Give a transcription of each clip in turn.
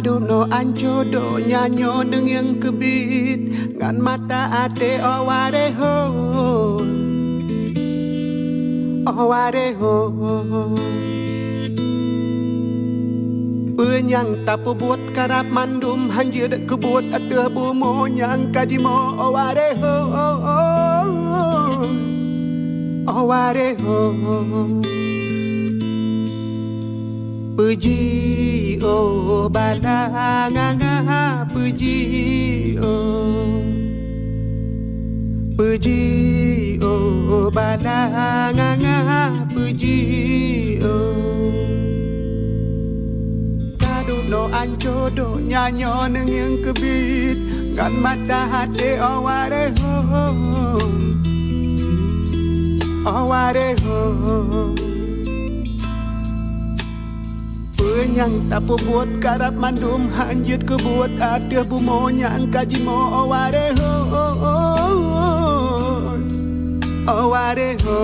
Kado no ancho do nyanyo neng yang kebit ngan mata ate aware ho aware ho Yang tak buat karap mandum hanya dak kebut ada bumo yang kadimo aware ho aware ho Puji oh badanga puji oh badanga puji Kado no ancho do nyanyo neng yang kebit ngan mata hati aware ho aware ho Yang tak buat karap mandum hanyut kebuat ada bumo yang kajimo aware ho aware ho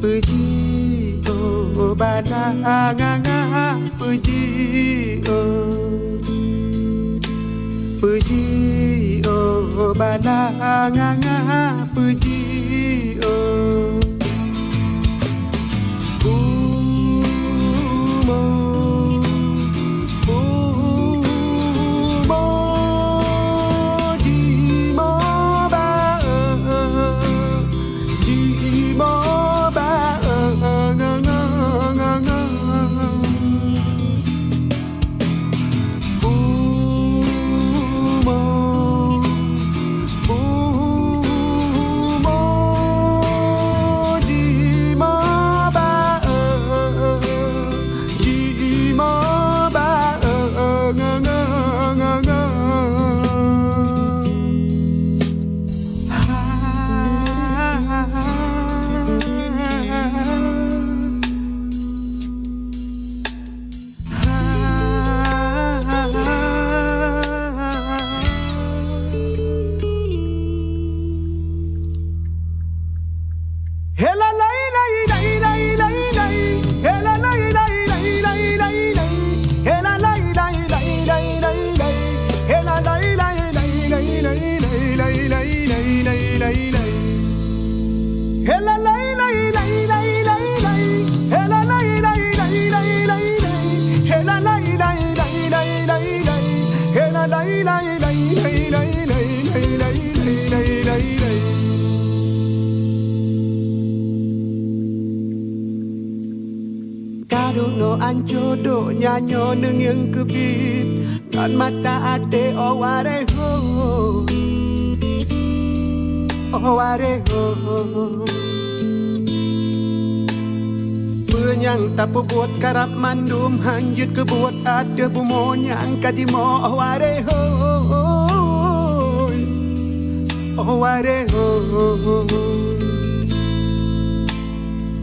Puji oh badanga puji oh badanga puji Kado no ancho do nyanyo neng yang kebit ngan mata ate aware ho aware ho Yang tak buat karap mandum hanyut kebuat ada bumo yang kadimo aware ho aware ho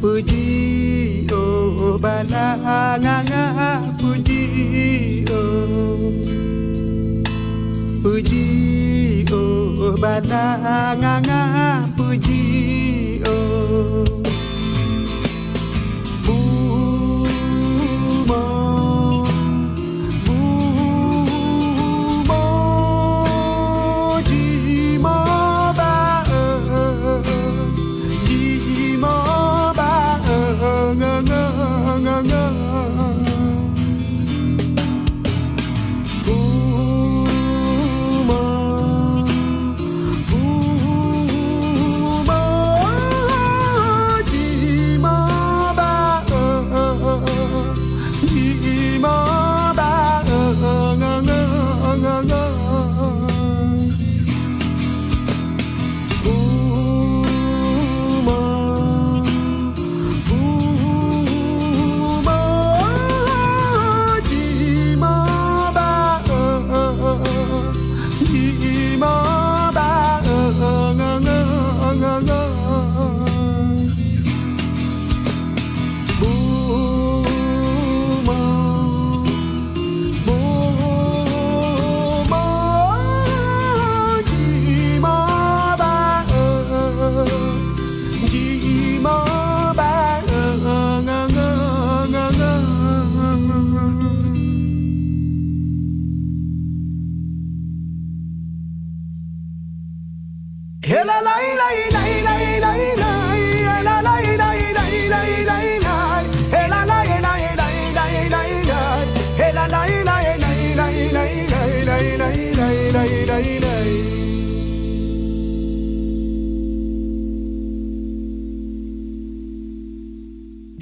Puji oh badanga puji oh badanga puji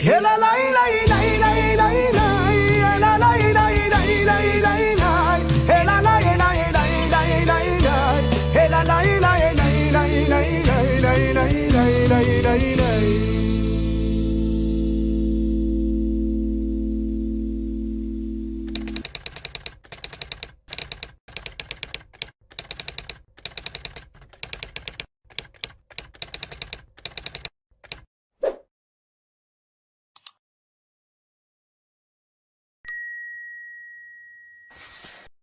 Hey la la la la la la la, la la la la la la la, hey la la la la la la la, hey la la la la la la la la la la la.